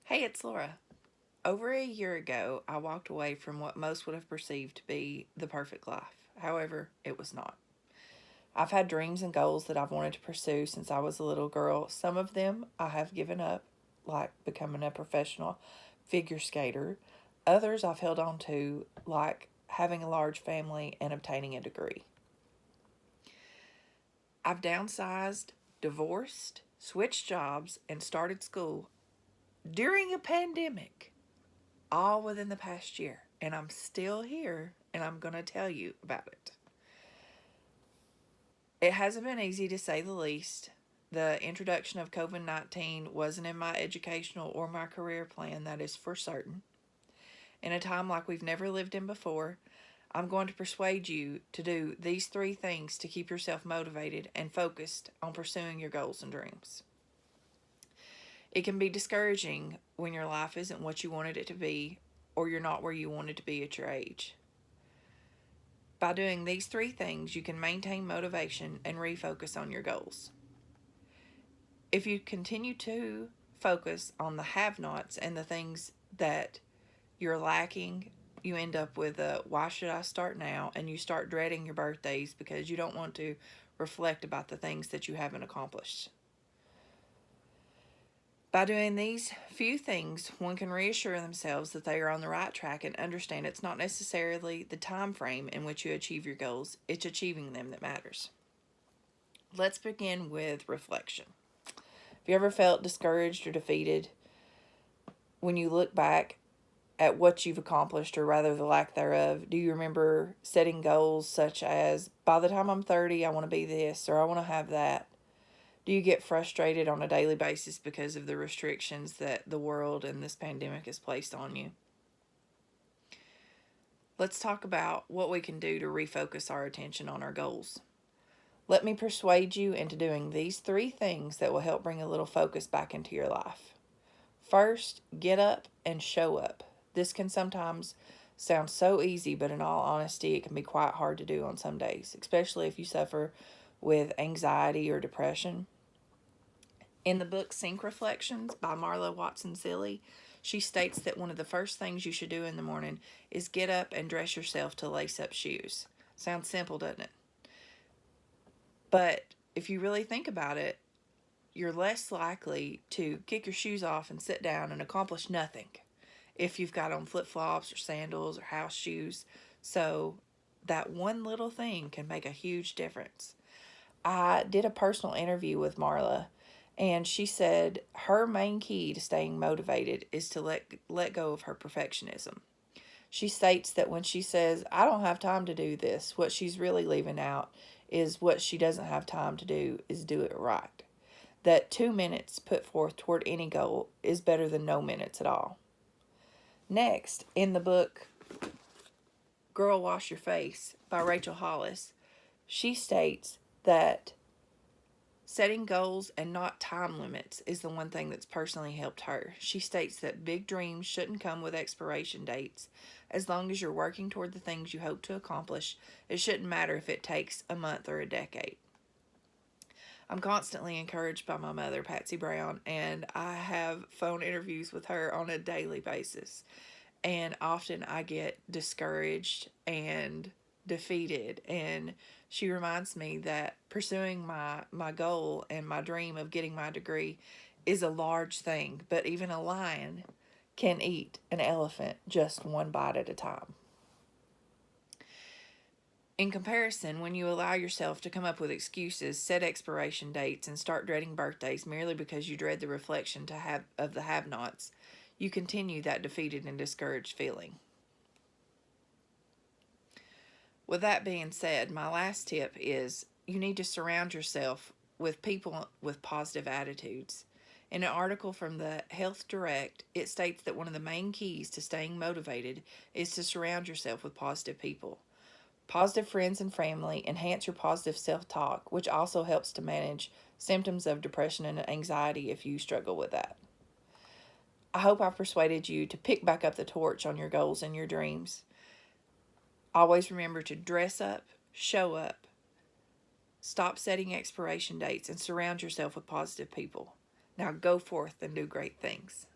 Hey, it's Laura. Over a year ago, I walked away from what most would have perceived to be the perfect life. However, it was not. I've had dreams and goals that I've wanted to pursue since I was a little girl. Some of them I have given up, like becoming a professional figure skater. Others I've held on to, like having a large family and obtaining a degree. I've downsized, divorced, switched jobs, and started school during a pandemic, all within the past year. And I'm still here and I'm going to tell you about it. It hasn't been easy to say the least. The introduction of COVID 19 wasn't in my educational or my career plan, that is for certain. In a time like we've never lived in before, I'm going to persuade you to do these three things to keep yourself motivated and focused on pursuing your goals and dreams. It can be discouraging when your life isn't what you wanted it to be or you're not where you wanted to be at your age. By doing these three things, you can maintain motivation and refocus on your goals. If you continue to focus on the have nots and the things that you're lacking, you end up with a why should I start now? And you start dreading your birthdays because you don't want to reflect about the things that you haven't accomplished. By doing these few things, one can reassure themselves that they are on the right track and understand it's not necessarily the time frame in which you achieve your goals, it's achieving them that matters. Let's begin with reflection. Have you ever felt discouraged or defeated when you look back at what you've accomplished, or rather the lack thereof? Do you remember setting goals such as, by the time I'm 30, I want to be this, or I want to have that? Do you get frustrated on a daily basis because of the restrictions that the world and this pandemic has placed on you? Let's talk about what we can do to refocus our attention on our goals. Let me persuade you into doing these three things that will help bring a little focus back into your life. First, get up and show up. This can sometimes sound so easy, but in all honesty, it can be quite hard to do on some days, especially if you suffer with anxiety or depression. In the book Sync Reflections by Marla Watson-Zilly, she states that one of the first things you should do in the morning is get up and dress yourself to lace up shoes. Sounds simple, doesn't it? But if you really think about it, you're less likely to kick your shoes off and sit down and accomplish nothing if you've got on flip-flops or sandals or house shoes. So that one little thing can make a huge difference. I did a personal interview with Marla, and she said her main key to staying motivated is to let go of her perfectionism. She states that when she says, I don't have time to do this, what she's really leaving out is what she doesn't have time to do is do it right. That 2 minutes put forth toward any goal is better than no minutes at all. Next, in the book Girl Wash Your Face by Rachel Hollis, she states that setting goals and not time limits is the one thing that's personally helped her. She states that big dreams shouldn't come with expiration dates. As long as you're working toward the things you hope to accomplish, it shouldn't matter if it takes a month or a decade. I'm constantly encouraged by my mother, Patsy Brown, and I have phone interviews with her on a daily basis. And often I get discouraged and defeated, and she reminds me that pursuing my goal and my dream of getting my degree is a large thing, but even a lion can eat an elephant just one bite at a time. In comparison, when you allow yourself to come up with excuses, set expiration dates, and start dreading birthdays merely because you dread the reflection of the have-nots, you continue that defeated and discouraged feeling. With that being said, my last tip is you need to surround yourself with people with positive attitudes. In an article from the Health Direct, it states that one of the main keys to staying motivated is to surround yourself with positive people. Positive friends and family enhance your positive self-talk, which also helps to manage symptoms of depression and anxiety if you struggle with that. I hope I've persuaded you to pick back up the torch on your goals and your dreams. Always remember to dress up, show up, stop setting expiration dates, and surround yourself with positive people. Now go forth and do great things.